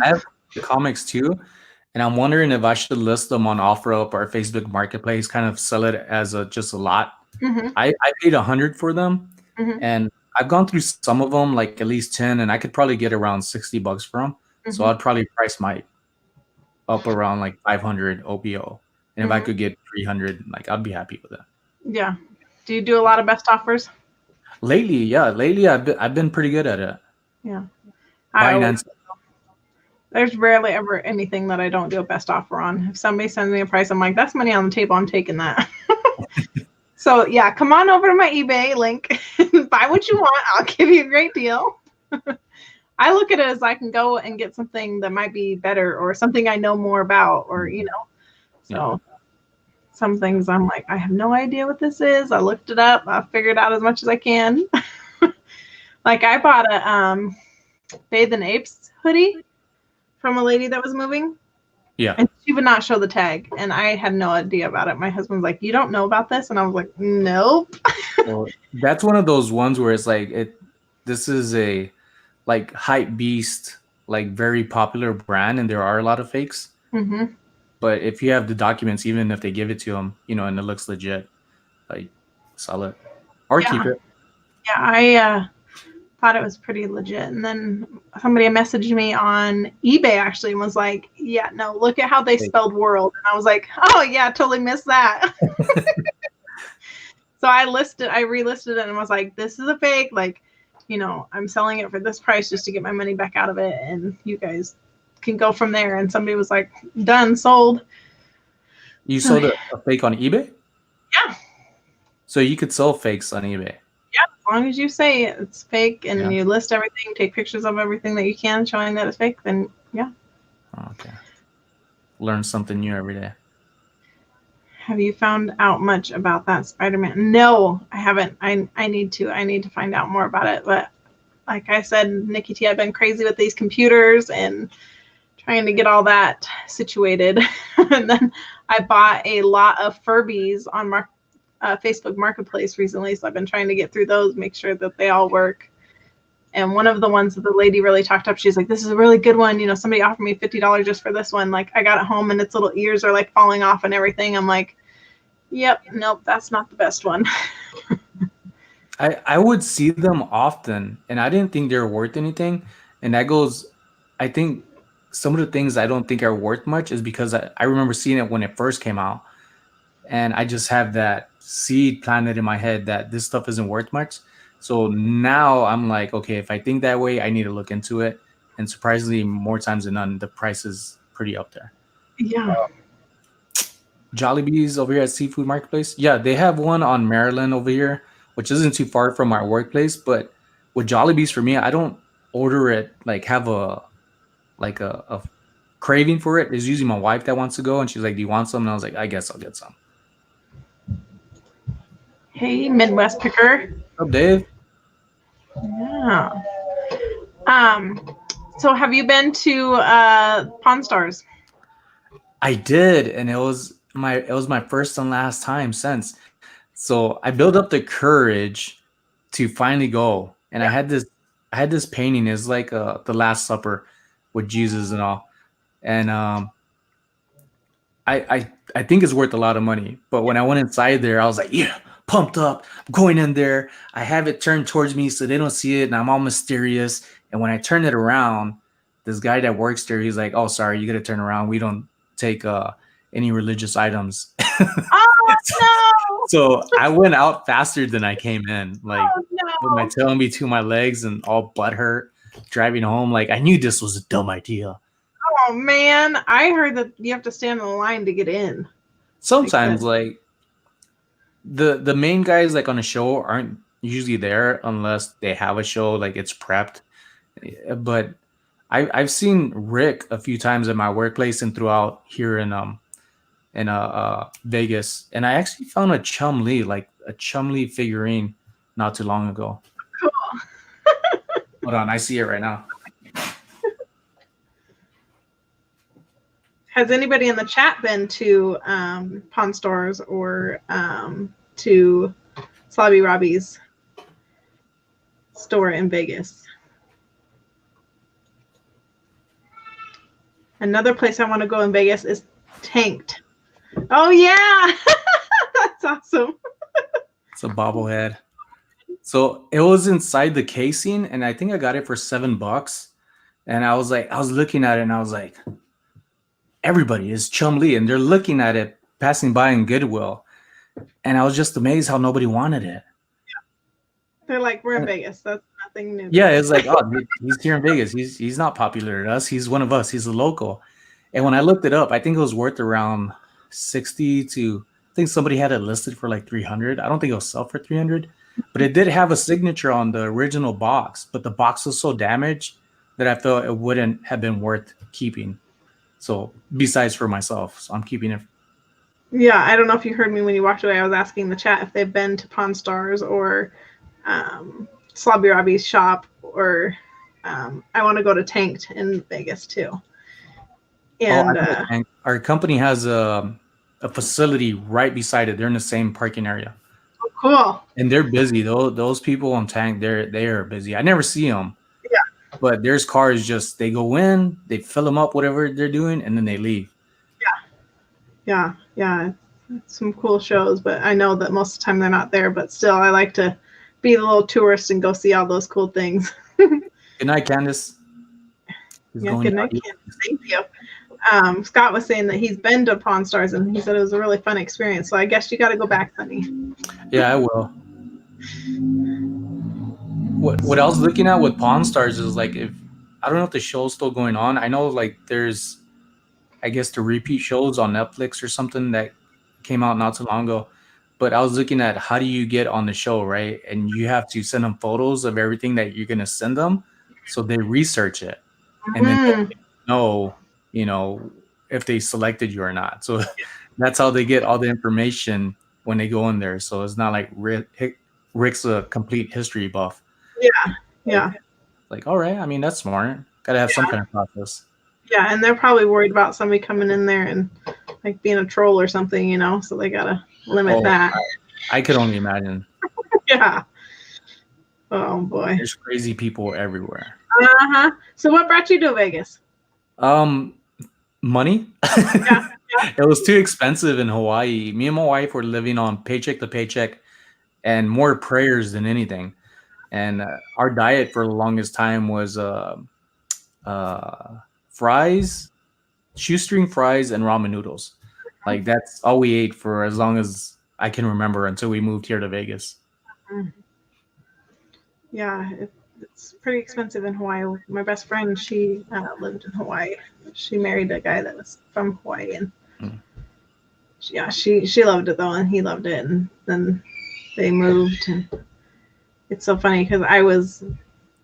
have the comics too, and I'm wondering if I should list them on OfferUp or Facebook Marketplace, kind of sell it as just a lot. I paid $100 for them, and I've gone through some of them, like at least 10, and I could probably get around $60 for them. So I'd probably price my up around like 500 OBO, and if I could get 300, like I'd be happy with that. Yeah. Do you do a lot of best offers? Lately, I've been pretty good at it. Yeah. There's rarely ever anything that I don't do a best offer on. If somebody sends me a price, I'm like, that's money on the table. I'm taking that. So yeah, come on over to my eBay link, buy what you want. I'll give you a great deal. I look at it as I can go and get something that might be better or something I know more about, or, so some things I'm like, I have no idea what this is. I looked it up. I figured out as much as I can. Like I bought a Bathe in Apes hoodie from a lady that was moving. Yeah. And she would not show the tag. And I had no idea about it. My husband's like, you don't know about this? And I was like, nope. Well, that's one of those ones where it's like, this is a like hype beast like very popular brand, and there are a lot of fakes. Mm-hmm. But if you have the documents, even if they give it to them, and it looks legit, like sell it or keep Yeah. it. Yeah, I thought it was pretty legit. And then somebody messaged me on eBay actually and was like, yeah, no, look at how they spelled world. And I was like, oh yeah, totally missed that. So I relisted it and was like, this is a fake. Like, I'm selling it for this price just to get my money back out of it. And you guys can go from there. And somebody was like, done, sold. You sold a fake on eBay? Yeah. So you could sell fakes on eBay? Yeah, as long as you say it's fake and you list everything, take pictures of everything that you can showing that it's fake, then yeah. Okay. Learn something new every day. Have you found out much about that Spider-Man? No, I haven't. I need to. I need to find out more about it. But like I said, Nikki T, I've been crazy with these computers and trying to get all that situated. And then I bought a lot of Furbies on Facebook Marketplace recently, so I've been trying to get through those, make sure that they all work. And one of the ones that the lady really talked up, she's like, this is a really good one. Somebody offered me $50 just for this one. Like, I got it home and its little ears are like falling off and everything. I'm like, yep, nope, that's not the best one. I would see them often, and I didn't think they were worth anything. And that goes, I think some of the things I don't think are worth much is because I remember seeing it when it first came out. And I just have that seed planted in my head that this stuff isn't worth much. So now I'm like, okay, if I think that way, I need to look into it. And surprisingly, more times than none, the price is pretty up there. Yeah. Jollibee's over here at Seafood Marketplace. Yeah, they have one on Maryland over here, which isn't too far from our workplace. But with Jollibee's, for me, I don't order it, like have a craving for it. It's usually my wife that wants to go, and she's like, do you want some? And I was like, I guess I'll get some. Hey, Midwest Picker. What's up, Dave? Yeah. So have you been to Pawn Stars? I did, and it was my first and last time since. So I built up the courage to finally go, and I had this painting. It's like the Last Supper with Jesus and all, and I think it's worth a lot of money. But when I went inside there, I was like, yeah, pumped up. I'm going in there. I have it turned towards me so they don't see it, and I'm all mysterious. And when I turn it around, this guy that works there, he's like, "Oh, sorry, you got to turn around. We don't take any religious items." Oh no! So I went out faster than I came in, like with my tail in between my legs and all butthurt, driving home. Like I knew this was a dumb idea. Oh man, I heard that you have to stand in the line to get in. Sometimes, like the main guys like on a show aren't usually there unless they have a show, like it's prepped. But I've seen Rick a few times at my workplace and throughout here in Vegas, and I actually found a Chum-Li figurine not too long ago. Cool. Hold on, I see it right now. Has anybody in the chat been to Pawn Stars or to Slobby Robbie's store in Vegas? Another place I want to go in Vegas is Tanked. Oh yeah, that's awesome. It's a bobblehead. So it was inside the casing, and I think I got it for $7. And I was looking at it, and I was like, everybody is Chum-Li, and they're looking at it passing by in Goodwill, and I was just amazed how nobody wanted it. They're like, we're in Vegas. That's nothing new. Yeah, it's like, oh, he's here in Vegas. He's not popular to us. He's one of us. He's a local. And when I looked it up, I think it was worth around 60 to. I think somebody had it listed for like 300. I don't think it was sell for 300, but it did have a signature on the original box. But the box was so damaged that I thought it wouldn't have been worth keeping. So besides for myself, so I'm keeping it. Yeah, I don't know if you heard me when you walked away. I was asking the chat if they've been to Pawn Stars or Slobby Robbie's shop, or I want to go to Tanked in Vegas too. And our company has a facility right beside it. They're in the same parking area. Oh, cool. And they're busy. Those people on Tank, they are busy. I never see them. Yeah. But there's cars just they go in, they fill them up, whatever they're doing, and then they leave. Yeah. Some cool shows, but I know that most of the time they're not there. But still, I like to be a little tourist and go see all those cool things. Good night, Candace. Yeah, good night, Candace. Thank you. Scott was saying that he's been to Pawn Stars and he said it was a really fun experience. So I guess you got to go back, Sonny. Yeah, I will. What I was looking at with Pawn Stars is like if I don't know if the show's still going on. I know like there's I guess the repeat shows on Netflix or something that came out not too long ago. But I was looking at how do you get on the show, right? And you have to send them photos of everything that you're gonna send them, so they research it, and then they know, if they selected you or not. So that's how they get all the information when they go in there. So it's not like Rick's a complete history buff. Yeah. Like, all right, I mean that's smart. Got to have some kind of process. Yeah, and they're probably worried about somebody coming in there and like being a troll or something, so they gotta limit that. I could only imagine. Yeah. Oh boy. There's crazy people everywhere. So what brought you to Vegas? Money. Yeah. It was too expensive in Hawaii. Me and my wife were living on paycheck to paycheck and more prayers than anything. And our diet for the longest time was fries, shoestring fries, and ramen noodles. Like that's all we ate for as long as I can remember until we moved here to Vegas. Yeah, it's pretty expensive in Hawaii. My best friend, she lived in Hawaii. She married a guy that was from Hawaii, and she loved it though, and he loved it, and then they moved. And it's so funny because I was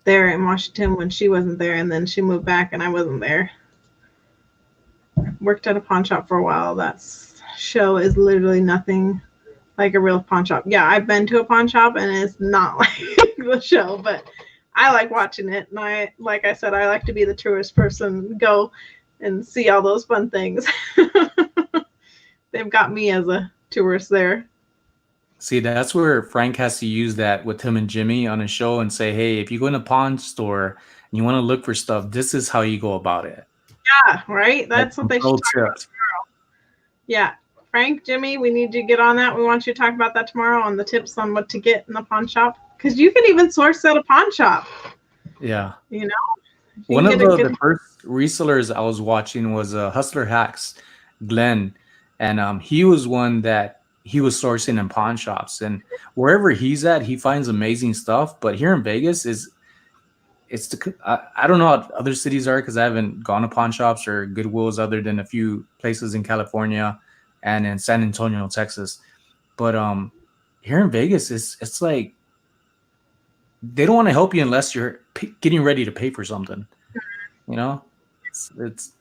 there in Washington when she wasn't there, and then she moved back and I wasn't there. Worked at a pawn shop for a while. That show is literally nothing like a real pawn shop. Yeah, I've been to a pawn shop and it's not like the show, but I like watching it. And like I said, I like to be the tourist person, go and see all those fun things. They've got me as a tourist there. See, that's where Frank has to use that with him and Jimmy on a show and say, hey, if you go in a pawn store and you want to look for stuff, this is how you go about it. Yeah, right? That's what they should talk about tomorrow. Yeah. Frank, Jimmy, we need you to get on that. We want you to talk about that tomorrow on the tips on what to get in the pawn shop. Because you can even source at a pawn shop. Yeah. One of the first resellers I was watching was Hustler Hacks, Glenn. And he was one that he was sourcing in pawn shops. And wherever he's at, he finds amazing stuff. But here in Vegas, I don't know how other cities are because I haven't gone to pawn shops or Goodwills other than a few places in California and in San Antonio, Texas. But here in Vegas, it's like they don't want to help you unless you're getting ready to pay for something. It's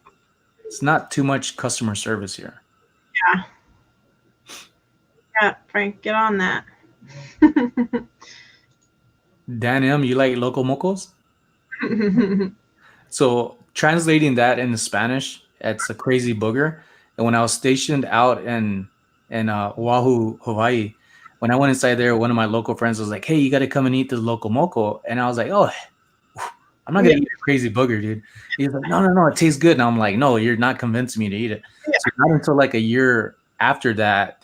not too much customer service here. Yeah, Frank, get on that. Dan M, you like Loco Mocos? So translating that into Spanish, it's a crazy booger. And when I was stationed out in Oahu, Hawaii, when I went inside there, one of my local friends was like, hey, you got to come and eat this Loco Moco. And I was like, oh, I'm not going to eat a crazy booger, dude. He's like, no, it tastes good. And I'm like, no, you're not convincing me to eat it. Yeah. So not until like a year after that,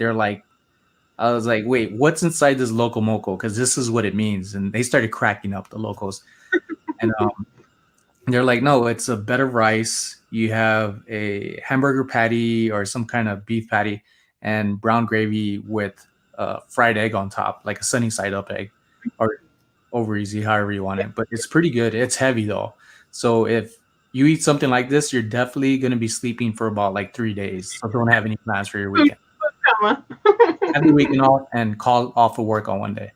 I was like, wait, what's inside this Loco Moco? Because this is what it means. And they started cracking up, the locals. And they're like, no, it's a bed of rice. You have a hamburger patty or some kind of beef patty and brown gravy with fried egg on top, like a sunny side up egg or over easy, however you want it. But it's pretty good. It's heavy though. So if you eat something like this, you're definitely going to be sleeping for about like 3 days. So don't have any plans for your weekend. Have the weekend off and call off of work on one day.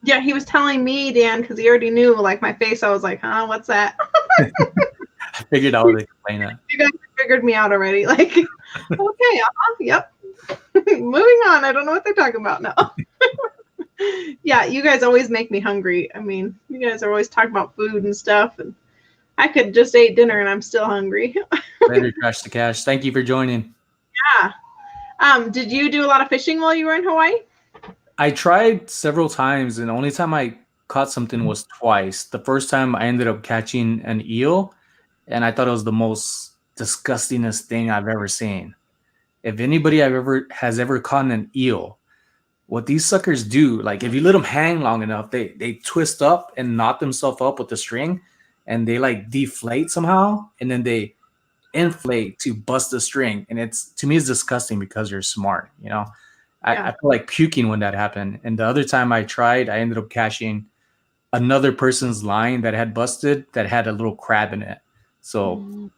Yeah, he was telling me, Dan, because he already knew like my face. I was like, huh, what's that? I figured I would explain that. You guys figured me out already. Like, okay, yep. Moving on. I don't know what they're talking about now. Yeah, you guys always make me hungry. I mean, you guys are always talking about food and stuff, and I could just ate dinner and I'm still hungry. Later, Crash the Cash. Thank you for joining. Yeah. Did you do a lot of fishing while you were in Hawaii? I tried several times, and the only time I caught something was twice. The first time I ended up catching an eel, and I thought it was the most disgustingest thing I've ever seen. If anybody has ever caught an eel, what these suckers do, like if you let them hang long enough, they twist up and knot themselves up with the string, and they like deflate somehow, and then they inflate to bust the string. And it's, to me, it's disgusting because you're smart, you know. I feel like puking when that happened. And the other time I tried, I ended up catching another person's line that had busted that had a little crab in it. So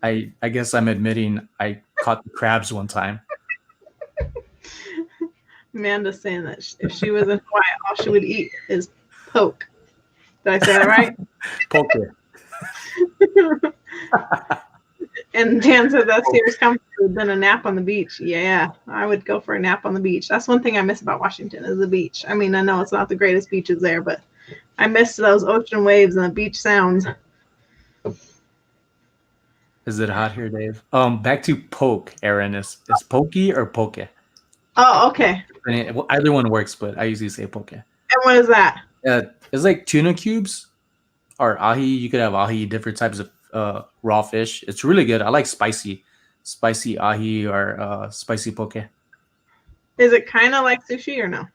I guess I'm admitting I caught the crabs one time. Amanda's saying that if she was in Hawaii, all she would eat is poke. Did I say that right? Poke. And Dan said that seems comfortable than a nap on the beach. Yeah, I would go for a nap on the beach. That's one thing I miss about Washington is the beach. I mean, I know it's not the greatest beaches there, but I miss those ocean waves and the beach sounds. Is it hot here, Dave? Back to poke, Aaron. Is pokey or poke? Oh, okay. Either one works, but I usually say poke. And what is that? It's like tuna cubes or ahi. You could have ahi, different types of raw fish. It's really good. I like spicy ahi or spicy poke. Is it kind of like sushi or no?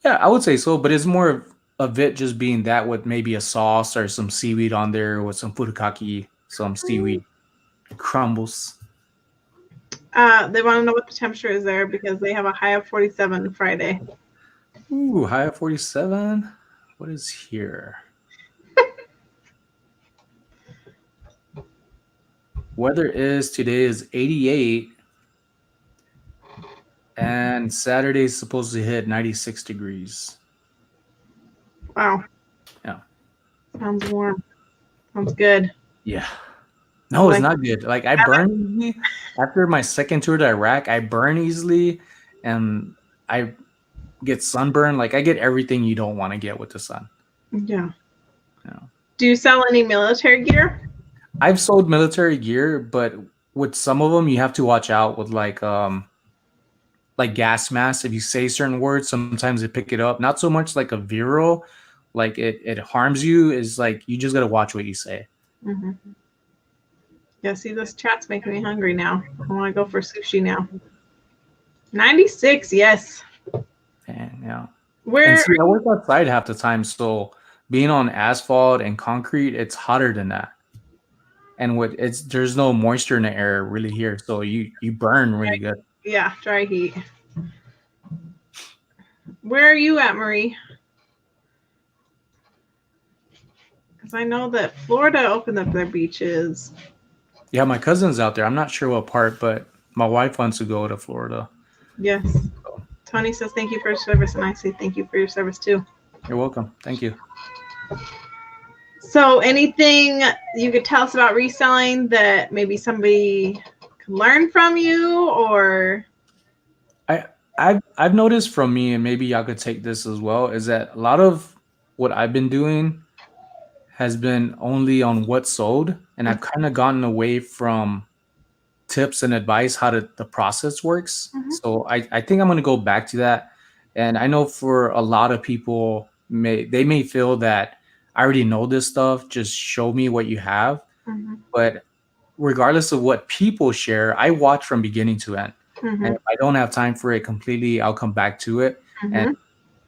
Yeah, I would say so, but it's more of it just being that with maybe a sauce or some seaweed on there with some furikake, some seaweed crumbles. They want to know what the temperature is there because they have a high of 47 Friday. Ooh, high of 47. What is here? Weather today is 88, and Saturday is supposed to hit 96 degrees. Wow. Yeah. Sounds warm. Sounds good. Yeah. No, it's not good. Like I burn easily. After my second tour to Iraq, I burn easily, and I get sunburn. Like I get everything you don't want to get with the sun. Yeah. Yeah. Do you sell any military gear? I've sold military gear, but with some of them, you have to watch out with like gas masks. If you say certain words, sometimes they pick it up. Not so much like a viral, like it harms you. Is like you just gotta watch what you say. Mm-hmm. Yeah, see, this chat's making me hungry now. I want to go for sushi now. 96, yes. And yeah. Where? I work outside half the time, so being on asphalt and concrete, it's hotter than that. And there's no moisture in the air really here, so you burn really good. Yeah, dry heat. Where are you at, Marie? Because I know that Florida opened up their beaches. Yeah, my cousin's out there. I'm not sure what part, but my wife wants to go to Florida. Yes. So. Tony says thank you for your service, and I say thank you for your service too. You're welcome. Thank you. So anything you could tell us about reselling that maybe somebody can learn from you, or? I've noticed from me, and maybe y'all could take this as well, is that a lot of what I've been doing has been only on what sold, and I've kind of gotten away from tips and advice how the process works. Mm-hmm. So I think I'm going to go back to that. And I know for a lot of people, they may feel that I already know this stuff, just show me what you have. Mm-hmm. But regardless of what people share, I watch from beginning to end. Mm-hmm. And if I don't have time for it completely, I'll come back to it. Mm-hmm. And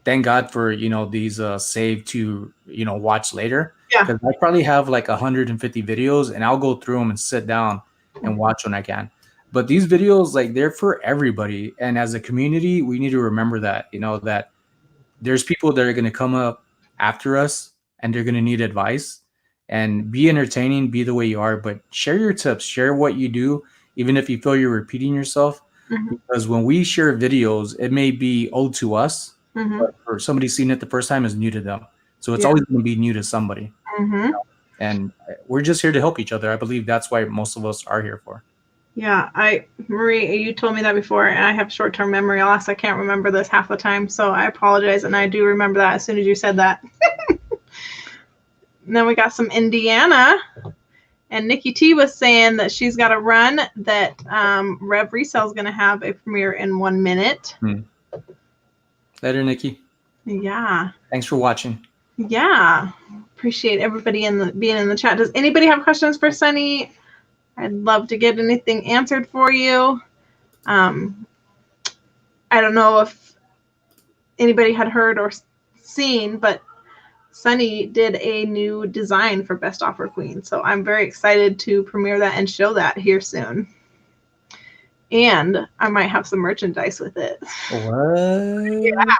thank God for, these save to, watch later. Yeah. Because I probably have like 150 videos, and I'll go through them and sit down and watch when I can. But these videos, like, they're for everybody. And as a community, we need to remember that, that there's people that are going to come up after us, and they're going to need advice. And be entertaining, be the way you are, but share your tips, share what you do, even if you feel you're repeating yourself. Mm-hmm. Because when we share videos, it may be old to us, mm-hmm. but for somebody seeing it the first time is new to them. So it's always going to be new to somebody. Mm-hmm. And we're just here to help each other. I believe that's why most of us are here for. Yeah, Marie, you told me that before, and I have short-term memory loss. I can't remember this half the time, so I apologize, and I do remember that as soon as you said that. And then we got some Indiana, and Nikki T was saying that she's got a run that Rev Resale is going to have a premiere in 1 minute. Later, Nikki. Yeah. Thanks for watching. Yeah. Appreciate everybody being in the chat. Does anybody have questions for Sonny? I'd love to get anything answered for you. I don't know if anybody had heard or seen, but Sonny did a new design for Best Offer Queen. So I'm very excited to premiere that and show that here soon. And I might have some merchandise with it. What? Yeah.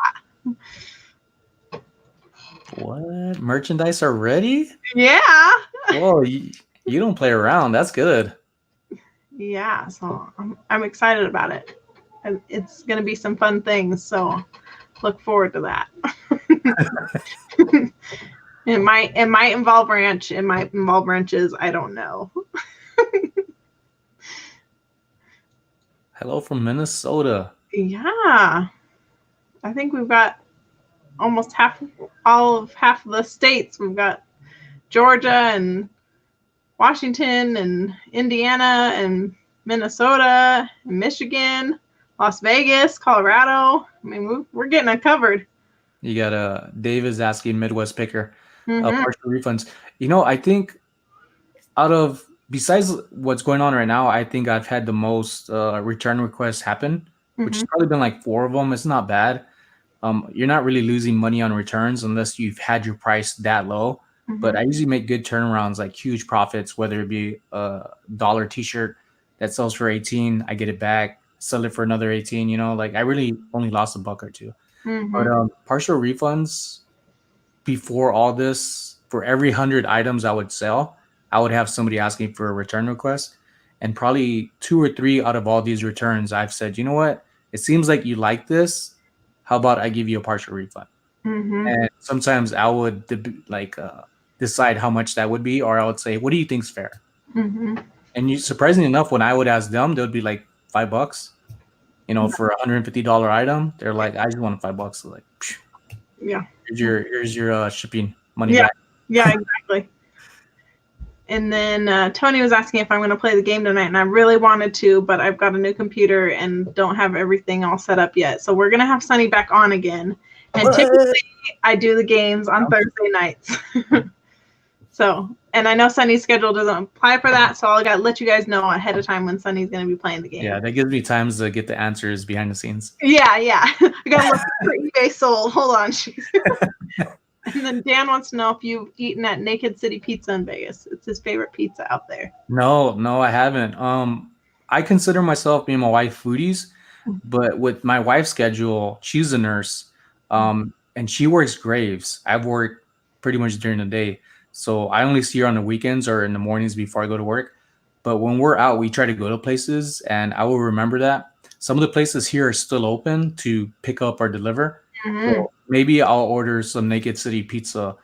What? Merchandise already? Yeah. Whoa, you don't play around. That's good. Yeah. So I'm excited about it. It's going to be some fun things. So look forward to that. It might involve ranch. It might involve ranches. I don't know. Hello from Minnesota. Yeah. I think we've got almost half of the states. We've got Georgia and Washington and Indiana and Minnesota and Michigan, Las Vegas, Colorado. I mean, we're getting it covered. You got Dave is asking Midwest picker Mm-hmm. partial refunds. You know, I think besides what's going on right now, I think I've had the most return requests happen, which has probably been like 4 of them. It's not bad. You're not really losing money on returns unless you've had your price that low. But I usually make good turnarounds, like huge profits, whether it be a $1 t-shirt that sells for 18, I get it back, sell it for another 18, you know, like I really only lost $1 or $2. But partial refunds before all this, for every 100 items I would sell, I would have somebody asking for a return request. And probably 2 or 3 out of all these returns, I've said, you know what? It seems like you like this. How about I give you a partial refund? And sometimes I would decide how much that would be, or I would say, what do you think's fair? And surprisingly enough, when I would ask them, they would be like $5, you know, for $150 item. They're like, I just want $5. So like, yeah, here's your shipping money back. Yeah, exactly. And then Tony was asking if I'm going to play the game tonight, and I really wanted to, but I've got a new computer and don't have everything all set up yet. So we're going to have Sonny back on again. And typically I do the games on Thursday nights. So, and I know Sonny's schedule doesn't apply for that, so I'll let you guys know ahead of time when Sonny's going to be playing the game. Yeah, that gives me time to get the answers behind the scenes. Yeah. I got to look for eBay sold. Hold on. And then Dan wants to know if you've eaten at Naked City Pizza in Vegas. It's his favorite pizza out there. No, I haven't. I consider myself, me and my wife, foodies, but with my wife's schedule, she's a nurse, and she works graves. I've worked pretty much during the day, so I only see her on the weekends or in the mornings before I go to work. But when we're out, we try to go to places, and I will remember that some of the places here are still open to pick up or deliver. So maybe I'll order some Naked City pizza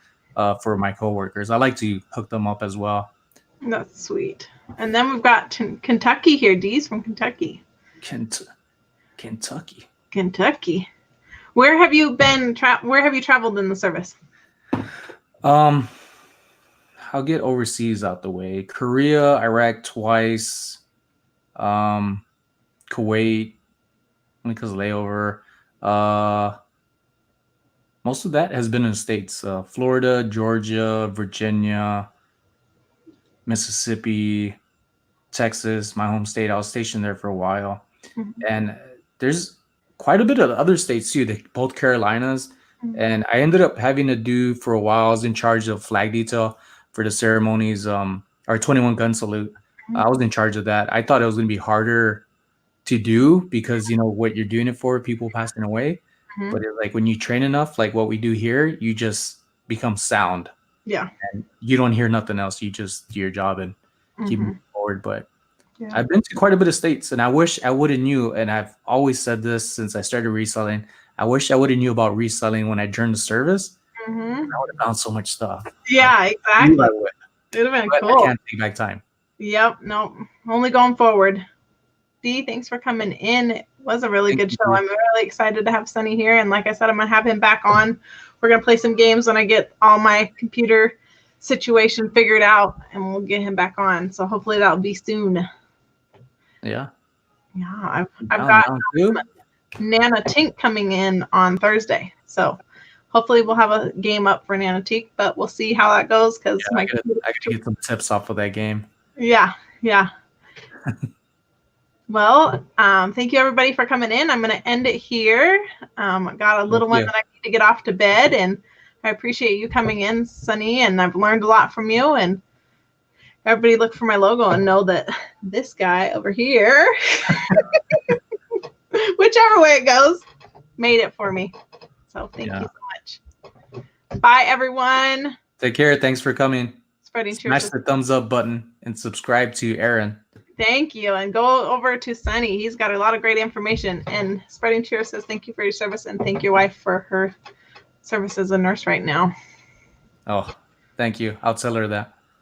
for my coworkers. I like to hook them up as well. That's sweet. And then we've got Kentucky here. Dee's from Kentucky. Kentucky. Where have you been? Where have you traveled in the service? I'll get overseas out the way. Korea, Iraq twice. Kuwait, only because layover. Most of that has been in the States. Florida, Georgia, Virginia, Mississippi, Texas, my home state. I was stationed there for a while. And there's quite a bit of other states too, both Carolinas. And I ended up having to do for a while. I was in charge of flag detail for the ceremonies, our 21 gun salute. I was in charge of that. I thought it was going to be harder to do because, you know, what you're doing it for, people passing away. But like when you train enough, like what we do here, you just become sound. Yeah. And you don't hear nothing else. You just do your job and keep moving forward. But I've been to quite a bit of states, and I wish I would have knew. And I've always said this since I started reselling. I wish I would have knew about reselling when I joined the service. I would have found so much stuff. Yeah, exactly. It would have been cool. I can't take back time. Yep. No, only going forward. Dee, thanks for coming in. It was a really good show. I'm really excited to have Sonny here. And like I said, I'm going to have him back on. We're going to play some games when I get all my computer situation figured out, and we'll get him back on. So hopefully that'll be soon. Yeah. Yeah. I've got Nana Tink coming in on Thursday. So hopefully we'll have a game up for an antique, but we'll see how that goes because I gotta get some tips off of that game. Yeah. Well, thank you everybody for coming in. I'm going to end it here. I got a little one that I need to get off to bed, and I appreciate you coming in, Sonny, and I've learned a lot from you. And everybody look for my logo and know that this guy over here, whichever way it goes, made it for me. So thank you so much. Bye, everyone. Take care. Thanks for coming. Spreading Smash the thumbs up button and subscribe to Aaron. Thank you. And go over to Sonny. He's got a lot of great information. And Spreading Cheer says thank you for your service and thank your wife for her service as a nurse right now. Oh, thank you. I'll tell her that.